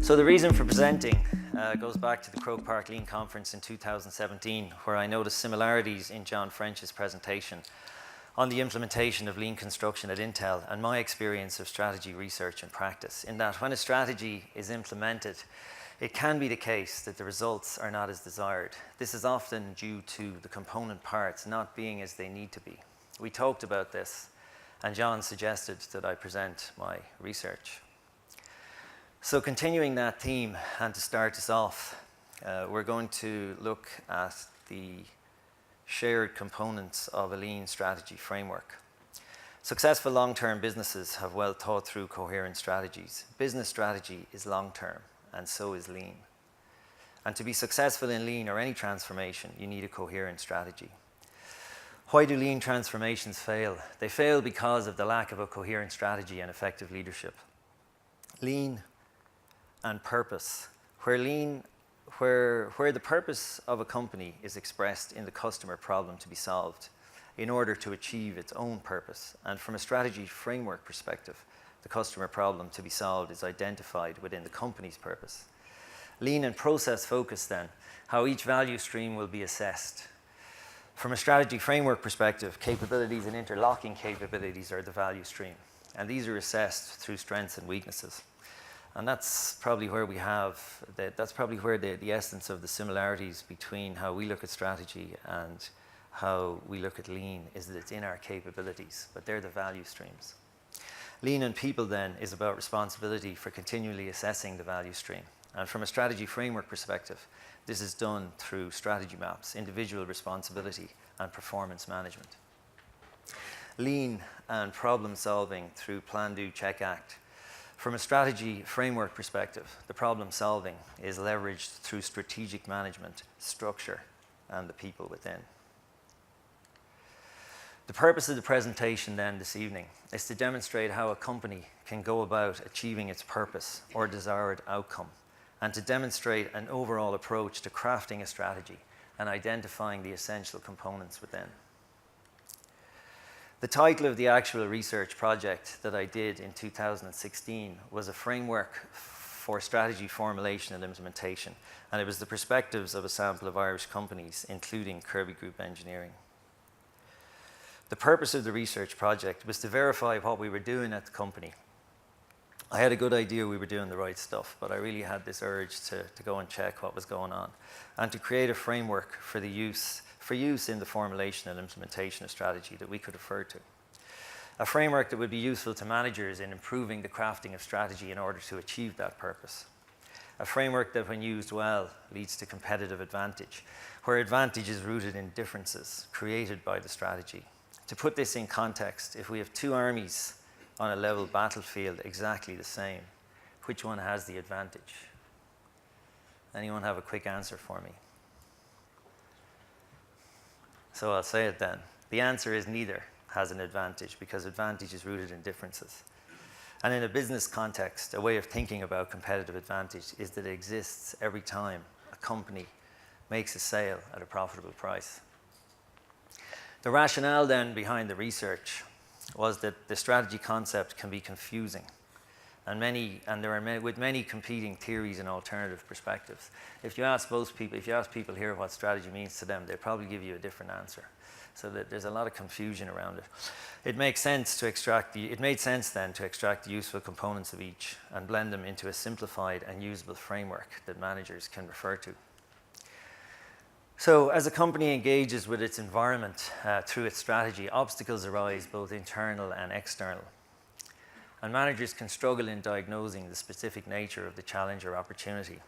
So the reason for presenting goes back to the Croke Park Lean Conference in 2017, where I noticed similarities in John French's presentation on the implementation of lean construction at Intel and my experience of strategy, research and practice, in that when a strategy is implemented, it can be the case that the results are not as desired. This is often due to the component parts not being as they need to be. We talked about this, and John suggested that I present my research. So continuing that theme, and to start us off, we're going to look at the shared components of a lean strategy framework. Successful long-term businesses have well thought through coherent strategies. Business strategy is long-term, and so is lean. And to be successful in lean or any transformation, you need a coherent strategy. Why do lean transformations fail? They fail because of the lack of a coherent strategy and effective leadership. Lean and purpose, where the purpose of a company is expressed in the customer problem to be solved in order to achieve its own purpose. And from a strategy framework perspective, the customer problem to be solved is identified within the company's purpose. Lean and process focus then, how each value stream will be assessed. From a strategy framework perspective, capabilities and interlocking capabilities are the value stream. And these are assessed through strengths and weaknesses. And that's probably where we have, that's probably where the essence of the similarities between how we look at strategy and how we look at lean is that it's in our capabilities, but they're the value streams. Lean and people then is about responsibility for continually assessing the value stream. And from a strategy framework perspective, this is done through strategy maps, individual responsibility, and performance management. Lean and problem solving through plan, do, check, act. From a strategy framework perspective, the problem solving is leveraged through strategic management, structure, and the people within. The purpose of the presentation then this evening is to demonstrate how a company can go about achieving its purpose or desired outcome, and to demonstrate an overall approach to crafting a strategy and identifying the essential components within. The title of the actual research project that I did in 2016 was a framework for strategy formulation and implementation, and it was the perspectives of a sample of Irish companies, including Kirby Group Engineering. The purpose of the research project was to verify what we were doing at the company. I had a good idea we were doing the right stuff, but I really had this urge to go and check what was going on and to create a framework for use in the formulation and implementation of strategy that we could refer to. A framework that would be useful to managers in improving the crafting of strategy in order to achieve that purpose. A framework that, when used well, leads to competitive advantage, where advantage is rooted in differences created by the strategy. To put this in context, if we have two armies on a level battlefield exactly the same, which one has the advantage? Anyone have a quick answer for me? So I'll say it then. The answer is neither has an advantage, because advantage is rooted in differences. And in a business context, a way of thinking about competitive advantage is that it exists every time a company makes a sale at a profitable price. The rationale then behind the research was that the strategy concept can be confusing, and with many competing theories and alternative perspectives. If you ask people here what strategy means to them, they'll probably give you a different answer. So that there's a lot of confusion around it. It made sense then to extract the useful components of each and blend them into a simplified and usable framework that managers can refer to. So as a company engages with its environment through its strategy, obstacles arise both internal and external. And managers can struggle in diagnosing the specific nature of the challenge or opportunity.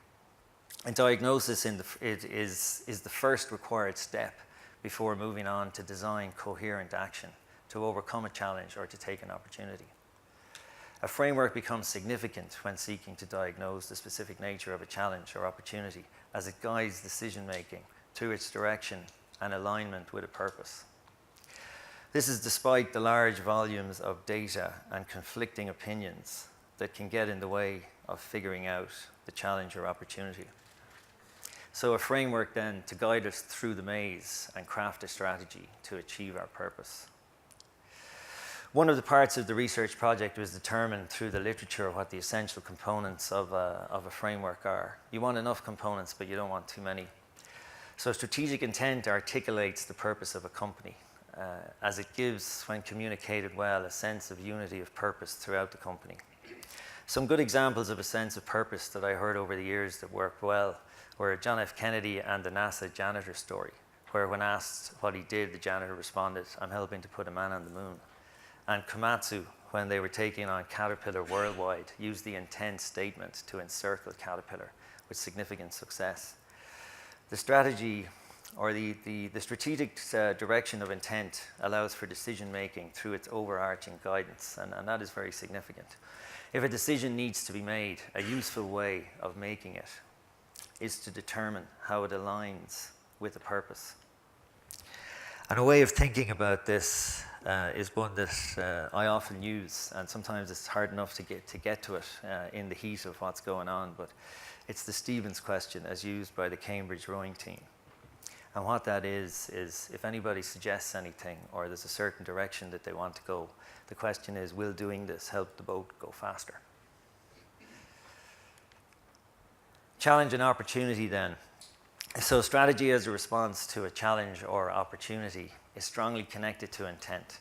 And diagnosis is the first required step before moving on to design coherent action to overcome a challenge or to take an opportunity. A framework becomes significant when seeking to diagnose the specific nature of a challenge or opportunity, as it guides decision-making through its direction and alignment with a purpose. This is despite the large volumes of data and conflicting opinions that can get in the way of figuring out the challenge or opportunity. So a framework then to guide us through the maze and craft a strategy to achieve our purpose. One of the parts of the research project was determined through the literature what the essential components of a framework are. You want enough components, but you don't want too many. So strategic intent articulates the purpose of a company, as it gives, when communicated well, a sense of unity of purpose throughout the company. Some good examples of a sense of purpose that I heard over the years that worked well were John F. Kennedy and the NASA janitor story, where when asked what he did, the janitor responded, "I'm helping to put a man on the moon." And Komatsu, when they were taking on Caterpillar worldwide, used the intent statement to encircle Caterpillar with significant success. The strategy, or the strategic direction of intent, allows for decision making through its overarching guidance, and that is very significant. If a decision needs to be made, a useful way of making it is to determine how it aligns with the purpose. And a way of thinking about this is one that I often use, and sometimes it's hard enough to get to it in the heat of what's going on, but it's the Stevens question as used by the Cambridge rowing team. And what that is if anybody suggests anything or there's a certain direction that they want to go, the question is, will doing this help the boat go faster? Challenge and opportunity then. So strategy as a response to a challenge or opportunity is strongly connected to intent,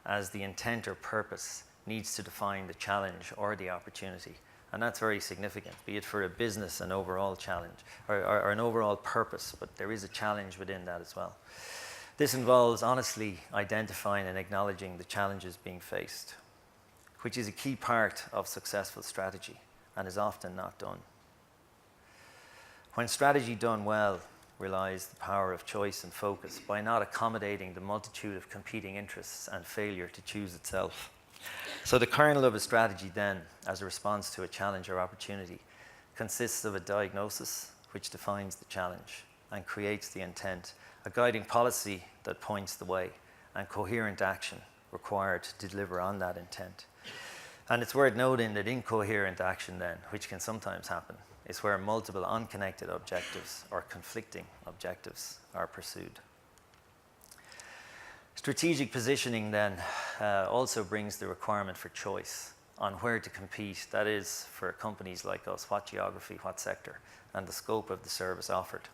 as the intent or purpose needs to define the challenge or the opportunity. And that's very significant, be it for a business, an overall challenge, or an overall purpose, but there is a challenge within that as well. This involves honestly identifying and acknowledging the challenges being faced, which is a key part of successful strategy and is often not done. When strategy done well relies the power of choice and focus by not accommodating the multitude of competing interests and failure to choose itself. So the kernel of a strategy then, as a response to a challenge or opportunity, consists of a diagnosis which defines the challenge and creates the intent, a guiding policy that points the way, and coherent action required to deliver on that intent. And it's worth noting that incoherent action then, which can sometimes happen, is where multiple unconnected objectives or conflicting objectives are pursued. Strategic positioning then also brings the requirement for choice on where to compete. That is, for companies like us, what geography, what sector, and the scope of the service offered.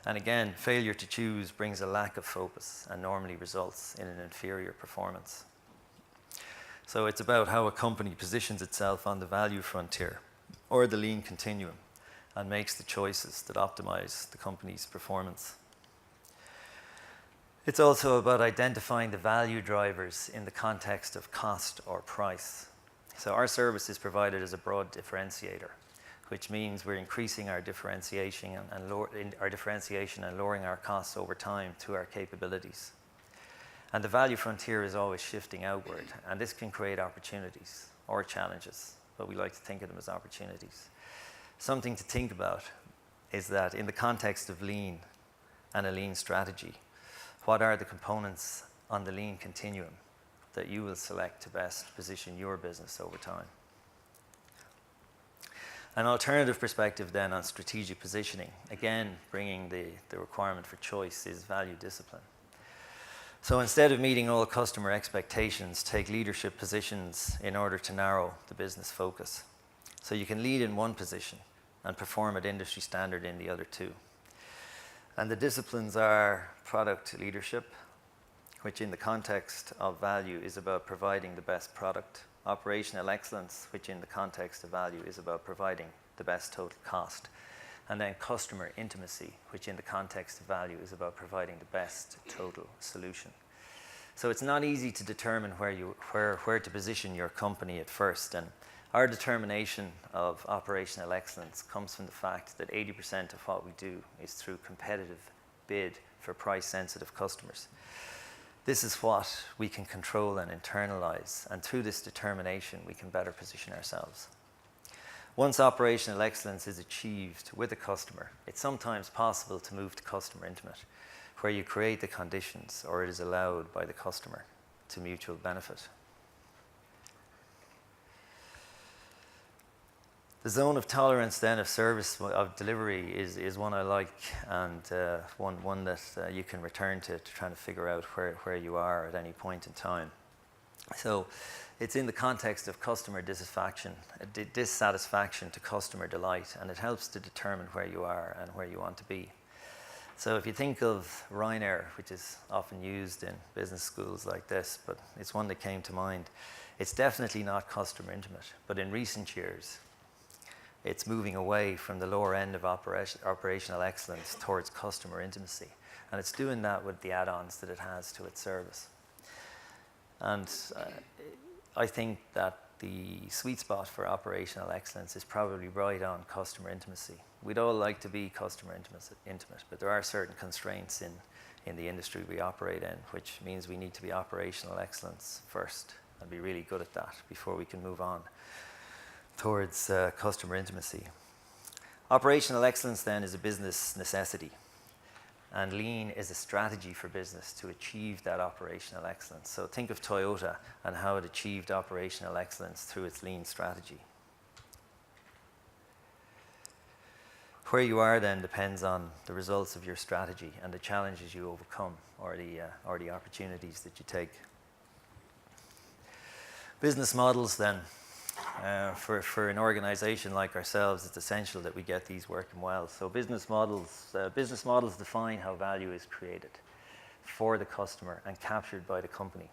And again, failure to choose brings a lack of focus and normally results in an inferior performance. So it's about how a company positions itself on the value frontier or the lean continuum and makes the choices that optimize the company's performance. It's also about identifying the value drivers in the context of cost or price. So our service is provided as a broad differentiator, which means we're increasing our differentiation and lowering our costs over time through our capabilities. And the value frontier is always shifting outward, and this can create opportunities or challenges, but we like to think of them as opportunities. Something to think about is that in the context of lean and a lean strategy, what are the components on the lean continuum that you will select to best position your business over time? An alternative perspective then on strategic positioning, again bringing the requirement for choice, is value discipline. So instead of meeting all customer expectations, take leadership positions in order to narrow the business focus. So you can lead in one position and perform at industry standard in the other two. And the disciplines are product leadership, which in the context of value is about providing the best product. Operational excellence, which in the context of value is about providing the best total cost. And then customer intimacy, which in the context of value is about providing the best total solution. So it's not easy to determine where to position your company at first. And our determination of operational excellence comes from the fact that 80% of what we do is through competitive bid for price-sensitive customers. This is what we can control and internalize, and through this determination, we can better position ourselves. Once operational excellence is achieved with a customer, it's sometimes possible to move to customer intimate, where you create the conditions, or it is allowed by the customer, to mutual benefit. The zone of tolerance then of service of delivery is one I like, and one that you can return to trying to figure out where you are at any point in time. So it's in the context of customer dissatisfaction to customer delight, and it helps to determine where you are and where you want to be. So if you think of Ryanair, which is often used in business schools like this, but it's one that came to mind, it's definitely not customer intimate, but in recent years, it's moving away from the lower end of operational excellence towards customer intimacy. And it's doing that with the add-ons that it has to its service. And I think that the sweet spot for operational excellence is probably right on customer intimacy. We'd all like to be customer intimate, but there are certain constraints in the industry we operate in, which means we need to be operational excellence first and be really good at that before we can move on towards customer intimacy. Operational excellence then is a business necessity, and lean is a strategy for business to achieve that operational excellence. So think of Toyota and how it achieved operational excellence through its lean strategy. Where you are then depends on the results of your strategy and the challenges you overcome, or the opportunities that you take. Business models then. For an organization like ourselves, it's essential that we get these working well. So business models define how value is created for the customer and captured by the company.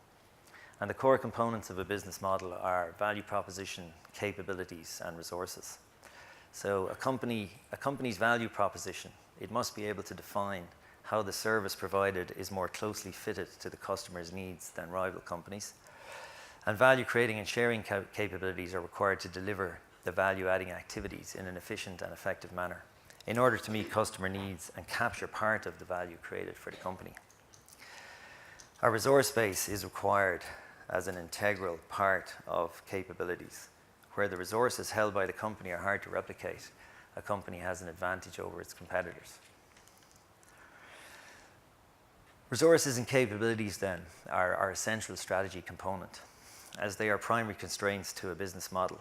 And the core components of a business model are value proposition, capabilities, and resources. So a company's value proposition, it must be able to define how the service provided is more closely fitted to the customer's needs than rival companies. And value creating and sharing capabilities are required to deliver the value-adding activities in an efficient and effective manner in order to meet customer needs and capture part of the value created for the company. Our resource base is required as an integral part of capabilities. Where the resources held by the company are hard to replicate, a company has an advantage over its competitors. Resources and capabilities then are a central strategy component, as they are primary constraints to a business model,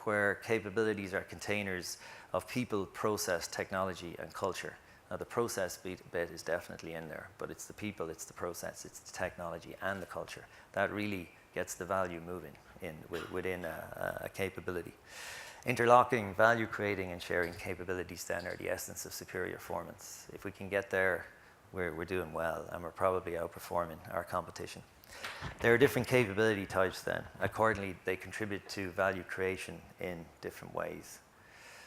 where capabilities are containers of people, process, technology, and culture. Now the process bit is definitely in there, but it's the people, it's the process, it's the technology, and the culture. That really gets the value moving within a capability. Interlocking, value creating, and sharing capabilities then are the essence of superior performance. If we can get there, we're doing well, and we're probably outperforming our competition. There are different capability types then. Accordingly, they contribute to value creation in different ways.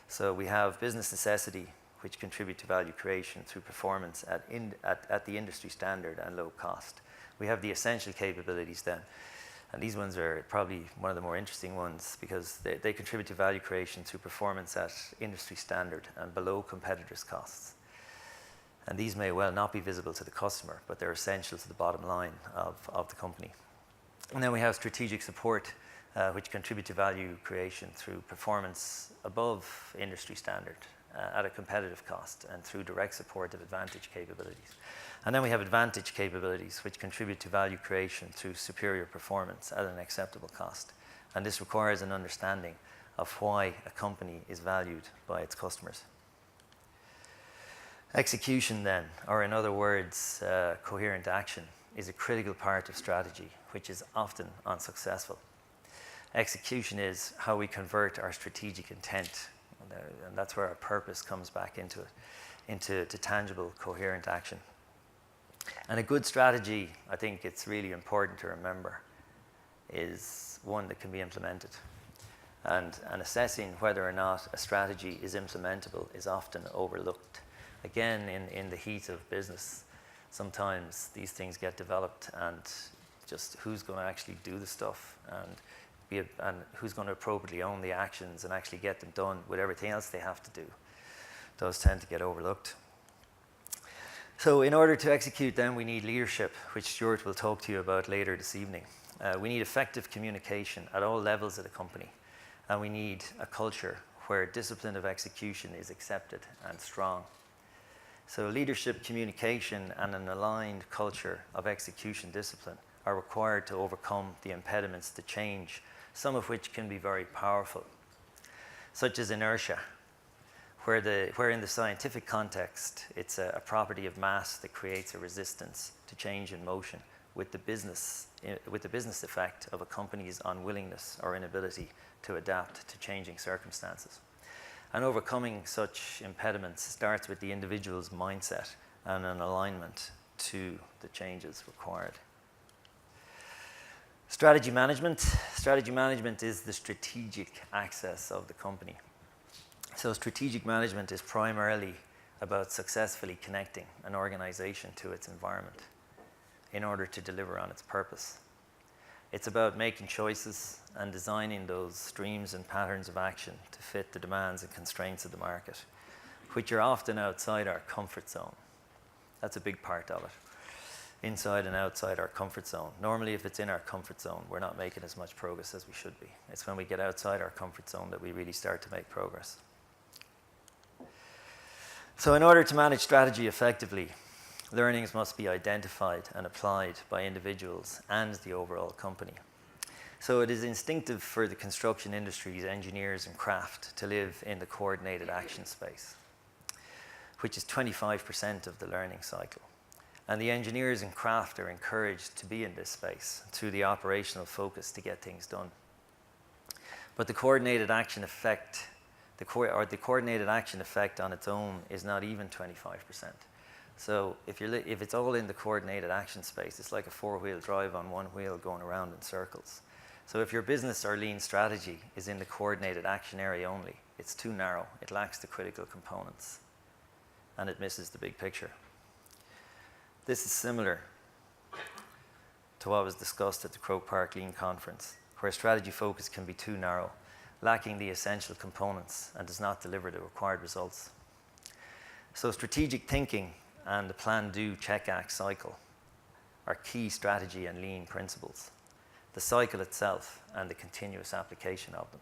So we have business necessity, which contribute to value creation through performance at the industry standard and low cost. We have the essential capabilities then, and these ones are probably one of the more interesting ones because they contribute to value creation through performance at industry standard and below competitors' costs. And these may well not be visible to the customer, but they're essential to the bottom line of the company. And then we have strategic support, which contribute to value creation through performance above industry standard at a competitive cost and through direct support of advantage capabilities. And then we have advantage capabilities, which contribute to value creation through superior performance at an acceptable cost. And this requires an understanding of why a company is valued by its customers. Execution then, or in other words, coherent action, is a critical part of strategy, which is often unsuccessful. Execution is how we convert our strategic intent, and that's where our purpose comes back into tangible, coherent action. And a good strategy, I think it's really important to remember, is one that can be implemented. And assessing whether or not a strategy is implementable is often overlooked. Again, in the heat of business, sometimes these things get developed and just who's going to actually do the stuff and who's going to appropriately own the actions and actually get them done with everything else they have to do. Those tend to get overlooked. So in order to execute then, we need leadership, which Stuart will talk to you about later this evening. We need effective communication at all levels of the company. And we need a culture where discipline of execution is accepted and strong. So leadership, communication, and an aligned culture of execution discipline are required to overcome the impediments to change, some of which can be very powerful, such as inertia, where in the scientific context, it's a property of mass that creates a resistance to change in motion, with the business effect of a company's unwillingness or inability to adapt to changing circumstances. And overcoming such impediments starts with the individual's mindset and an alignment to the changes required. Strategy management. Strategy management is the strategic axis of the company. So strategic management is primarily about successfully connecting an organization to its environment in order to deliver on its purpose. It's about making choices and designing those streams and patterns of action to fit the demands and constraints of the market, which are often outside our comfort zone. That's a big part of it. Inside and outside our comfort zone. Normally, if it's in our comfort zone, we're not making as much progress as we should be. It's when we get outside our comfort zone that we really start to make progress. So in order to manage strategy effectively, learnings must be identified and applied by individuals and the overall company. So it is instinctive for the construction industry's engineers and craft to live in the coordinated action space, which is 25% of the learning cycle. And the engineers and craft are encouraged to be in this space through the operational focus to get things done. But the coordinated action effect, the coordinated action effect on its own is not even 25%. So if it's all in the coordinated action space, it's like a four-wheel drive on one wheel going around in circles. So if your business or lean strategy is in the coordinated action area only, it's too narrow, it lacks the critical components, and it misses the big picture. This is similar to what was discussed at the Croke Park Lean Conference, where strategy focus can be too narrow, lacking the essential components, and does not deliver the required results. So strategic thinking and the plan, do, check, act cycle are key strategy and lean principles. The cycle itself and the continuous application of them.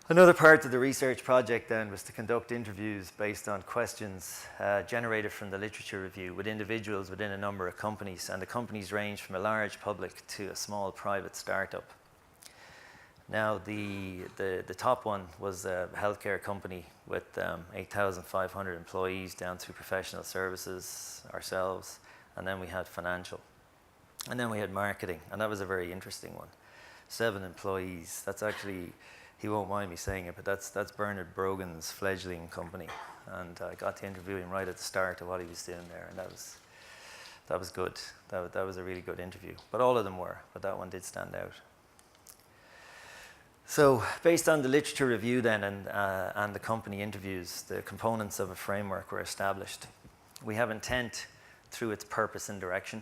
Another part of the research project then was to conduct interviews based on questions generated from the literature review with individuals within a number of companies, and the companies range from a large public to a small private startup. Now the top one was a healthcare company with 8,500 employees down through professional services, ourselves, and then we had financial. And then we had marketing, and that was a very interesting one. 7 employees. That's actually, he won't mind me saying it, but that's Bernard Brogan's fledgling company. And I got to interview him right at the start of what he was doing there, and that was good. That was a really good interview. But all of them were, but that one did stand out. So based on the literature review then and the company interviews, the components of a framework were established. We have intent through its purpose and direction.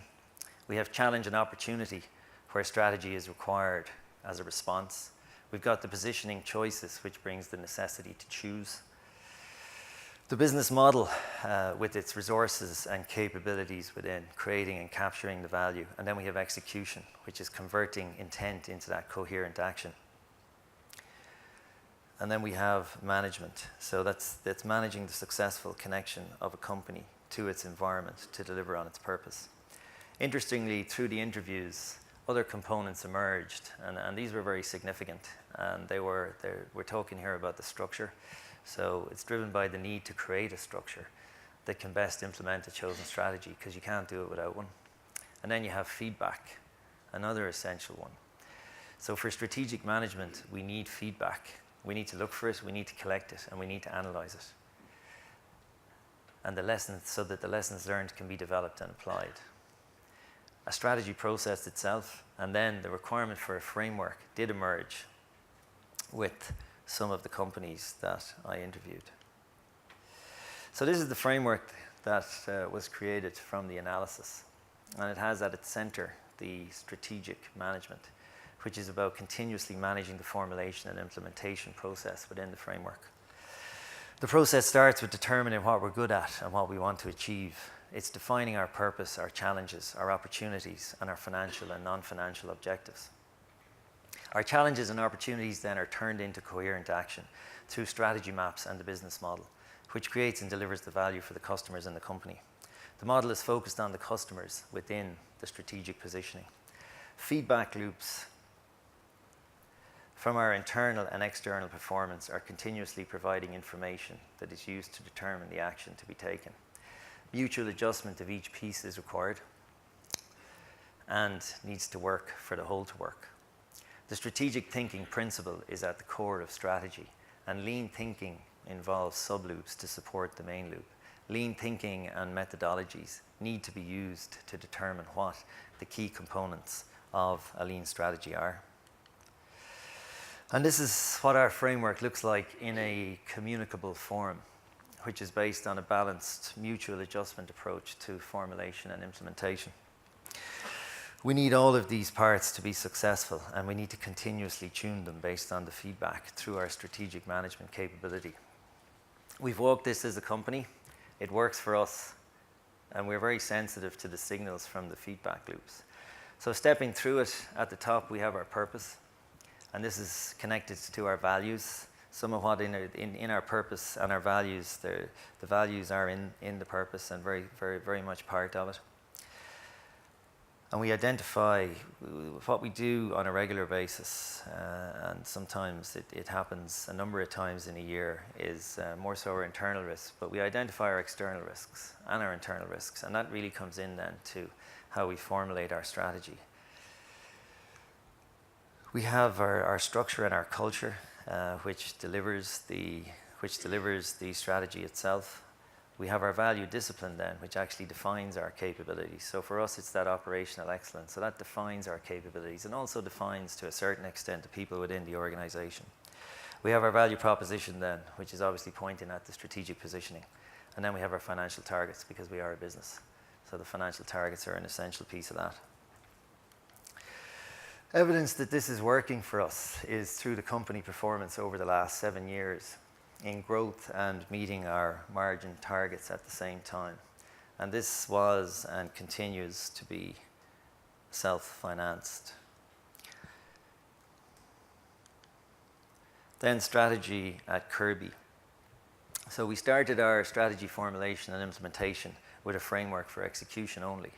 We have challenge and opportunity where strategy is required as a response. We've got the positioning choices, which brings the necessity to choose. The business model with its resources and capabilities within creating and capturing the value. And then we have execution, which is converting intent into that coherent action. And then we have management. So that's managing the successful connection of a company to its environment to deliver on its purpose. Interestingly, through the interviews, other components emerged, and these were very significant. And we're talking here about the structure. So it's driven by the need to create a structure that can best implement a chosen strategy, because you can't do it without one. And then you have feedback, another essential one. So for strategic management, we need feedback. We need to look for it, we need to collect it, and we need to analyze it. And the lessons, so that the lessons learned can be developed and applied. A strategy process itself, and then the requirement for a framework did emerge with some of the companies that I interviewed. So this is the framework that was created from the analysis. And it has at its center the strategic management, which is about continuously managing the formulation and implementation process within the framework. The process starts with determining what we're good at and what we want to achieve. It's defining our purpose, our challenges, our opportunities, and our financial and non-financial objectives. Our challenges and opportunities then are turned into coherent action through strategy maps and the business model, which creates and delivers the value for the customers in the company. The model is focused on the customers within the strategic positioning. Feedback loops from our internal and external performance are continuously providing information that is used to determine the action to be taken. Mutual adjustment of each piece is required. and needs to work for the whole to work. The strategic thinking principle is at the core of strategy, and lean thinking involves subloops to support the main loop. Lean thinking and methodologies need to be used to determine what the key components of a lean strategy are. And this is what our framework looks like in a communicable form, which is based on a balanced mutual adjustment approach to formulation and implementation. We need all of these parts to be successful, and we need to continuously tune them based on the feedback through our strategic management capability. We've walked this as a company. It works for us, and we're very sensitive to the signals from the feedback loops. So stepping through it, at the top we have our purpose, and this is connected to our values. Some of what in our purpose and our values, the values are in the purpose and very much part of it. And we identify what we do on a regular basis, and sometimes it happens a number of times in a year, is more so our internal risks, but we identify our external risks and our internal risks, and that really comes in then to how we formulate our strategy. We have our structure and our culture, which delivers the strategy itself. We have our value discipline then, which actually defines our capabilities. So for us, it's that operational excellence. So that defines our capabilities and also defines, to a certain extent, the people within the organization. We have our value proposition then, which is obviously pointing at the strategic positioning. And then we have our financial targets, because we are a business. So the financial targets are an essential piece of that. Evidence that this is working for us is through the company performance over the last 7 years in growth and meeting our margin targets at the same time. And this was and continues to be self-financed. Then strategy at Kirby. So we started our strategy formulation and implementation with a framework for execution only,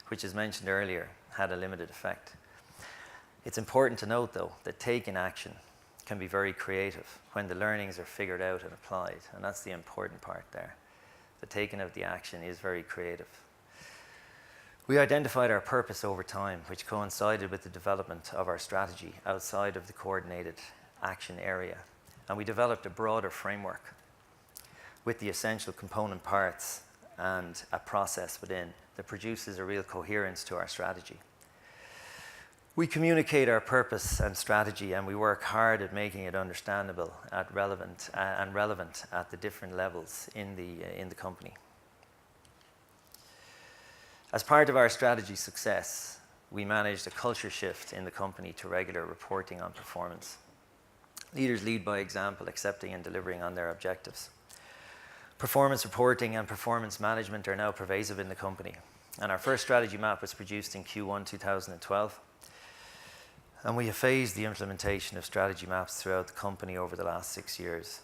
which, as mentioned earlier, had a limited effect. It's important to note, though, that taking action can be very creative when the learnings are figured out and applied, and that's the important part there. The taking of the action is very creative. We identified our purpose over time, which coincided with the development of our strategy outside of the coordinated action area, and we developed a broader framework with the essential component parts and a process within that produces a real coherence to our strategy. We communicate our purpose and strategy, and we work hard at making it understandable and relevant at the different levels in the company. As part of our strategy success, we managed a culture shift in the company to regular reporting on performance. Leaders lead by example, accepting and delivering on their objectives. Performance reporting and performance management are now pervasive in the company, and our first strategy map was produced in Q1 2012. And we have phased the implementation of strategy maps throughout the company over the last 6 years.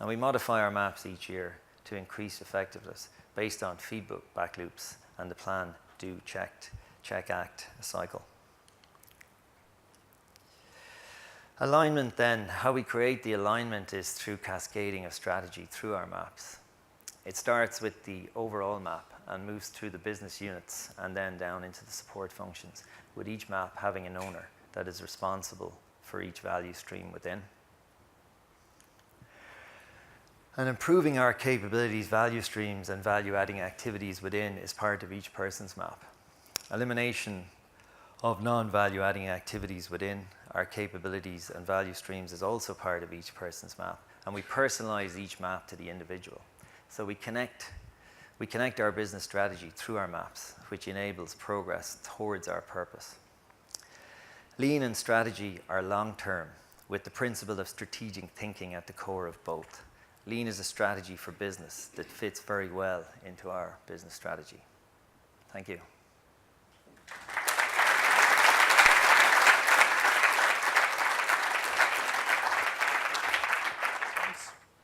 And we modify our maps each year to increase effectiveness based on feedback loops and the plan, do, check, act cycle. Alignment then, how we create the alignment is through cascading of strategy through our maps. It starts with the overall map and moves through the business units and then down into the support functions, with each map having an owner that is responsible for each value stream within. And improving our capabilities, value streams, and value-adding activities within is part of each person's map. Elimination of non-value-adding activities within our capabilities and value streams is also part of each person's map, and we personalize each map to the individual. So we connect our business strategy through our maps, which enables progress towards our purpose. Lean and strategy are long-term, with the principle of strategic thinking at the core of both. Lean is a strategy for business that fits very well into our business strategy. Thank you.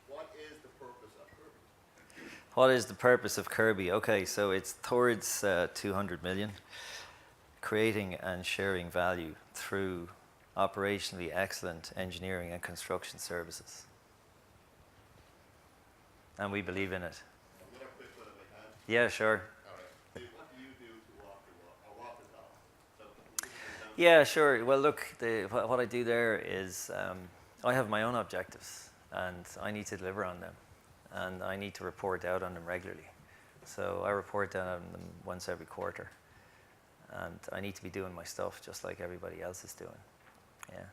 What is the purpose of Kirby? What is the purpose of Kirby? Okay, so it's towards 200 million. Creating and sharing value through operationally excellent engineering and construction services. And we believe in it. Another quick one if I can. Yeah, sure. All right. What do you do to walk the talk? Yeah, sure. Well, look, what I do there is I have my own objectives, and I need to deliver on them, and I need to report out on them regularly. So I report out on them once every quarter, and I need to be doing my stuff just like everybody else is doing. Yeah.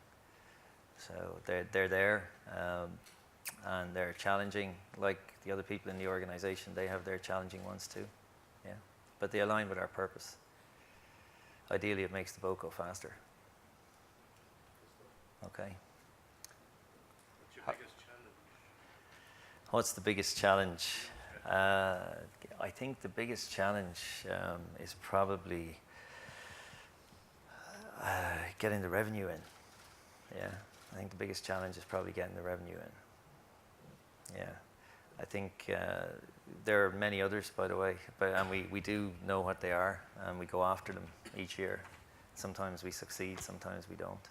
So they're there, and they're challenging, like the other people in the organization. They have their challenging ones too. Yeah. But they align with our purpose. Ideally, it makes the boat go faster. Okay. What's your biggest challenge? What's the biggest challenge? I think the biggest challenge is probably getting the revenue in. Yeah, I think the biggest challenge is probably getting the revenue in. Yeah, I think there are many others, by the way, and we do know what they are, and we go after them each year. Sometimes we succeed, sometimes we don't.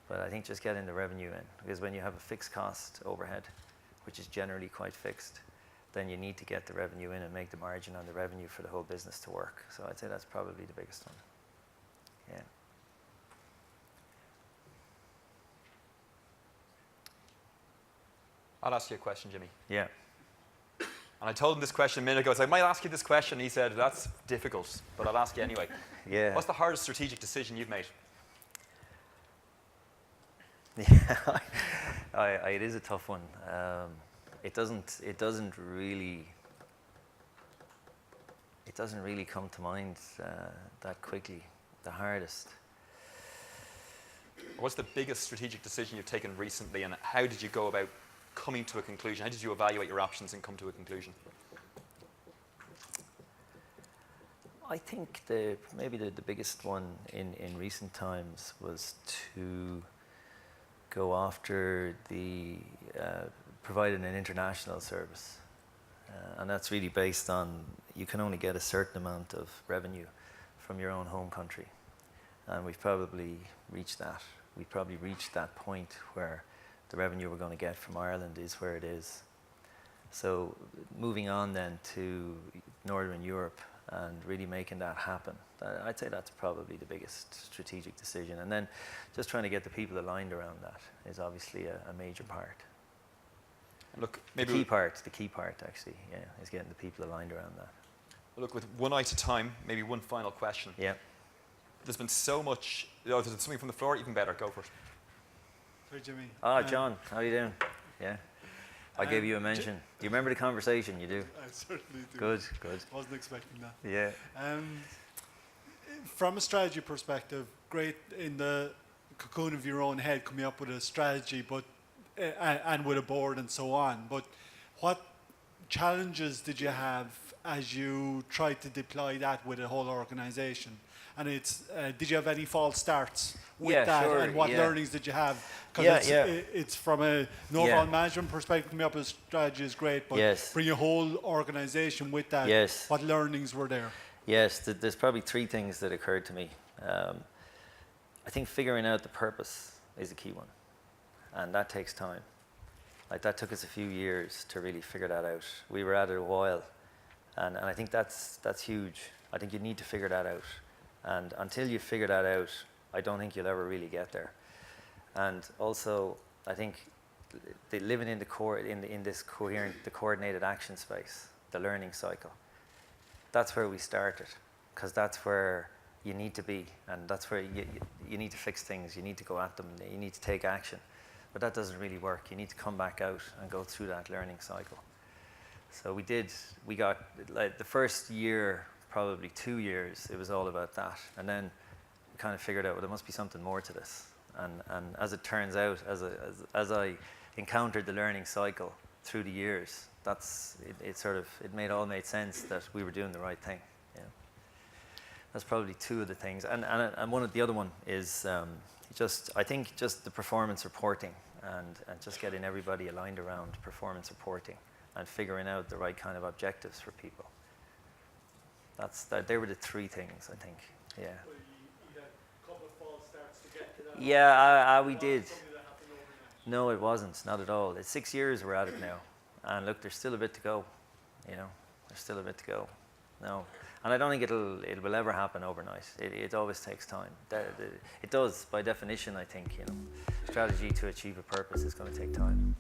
But I think just getting the revenue in, because when you have a fixed cost overhead, which is generally quite fixed, then you need to get the revenue in and make the margin on the revenue for the whole business to work. So I'd say that's probably the biggest one. Yeah. I'll ask you a question, Jimmy. Yeah. And I told him this question a minute ago. I said, I might ask you this question. He said, that's difficult, but I'll ask you anyway. Yeah. What's the hardest strategic decision you've made? Yeah, it is a tough one. It doesn't really come to mind that quickly. The hardest. What's the biggest strategic decision you've taken recently, and how did you go about coming to a conclusion? How did you evaluate your options and come to a conclusion? I think maybe the biggest one in recent times was to go after providing an international service. And that's really based on, you can only get a certain amount of revenue from your own home country. And we've probably reached that. We've probably reached that point where the revenue we're going to get from Ireland is where it is. So moving on then to Northern Europe and really making that happen, I'd say that's probably the biggest strategic decision. And then just trying to get the people aligned around that is obviously a major part. Look, maybe the key part actually, yeah, is getting the people aligned around that. Look, with one eye to time, maybe one final question. Yeah. There's been so much, there's something from the floor, even better, go for it. Sorry, Jimmy. John, how are you doing? Yeah. I gave you a mention. Do you remember the conversation? You do? I certainly do. Good. Wasn't expecting that. Yeah. From a strategy perspective, great in the cocoon of your own head coming up with a strategy, but and with a board and so on. But what challenges did you have as you tried to deploy that with a whole organisation? And did you have any false starts with that? Sure, and what learnings did you have? Because it's from an overall management perspective, coming up with a strategy is great, but bring a whole organisation with that. What learnings were there? Yes, there's probably three things that occurred to me. I think figuring out the purpose is a key one, and that takes time. Like that took us a few years to really figure that out. We were at it a while, and I think that's huge. I think you need to figure that out. And until you figure that out, I don't think you'll ever really get there. And also, I think living in this coordinated action space, the learning cycle, that's where we started, because that's where you need to be, and that's where you need to fix things, you need to go at them, you need to take action. But that doesn't really work. You need to come back out and go through that learning cycle. So we got, like, the first year, probably 2 years, it was all about that. And then we kind of figured out, well, there must be something more to this. And as it turns out, as I encountered the learning cycle through the years, it all made sense that we were doing the right thing. Yeah. That's probably two of the things. And one of the other one is I think just the performance reporting and just getting everybody aligned around performance reporting and figuring out the right kind of objectives for people. They were the three things, I think. Yeah. Well, you had a couple of false starts to get to that. Yeah, we did. No, it wasn't. Not at all. It's 6 years we're at it now. And look, there's still a bit to go. You know, there's still a bit to go. No. And I don't think it will ever happen overnight. It always takes time. It does, by definition, I think, strategy to achieve a purpose is going to take time.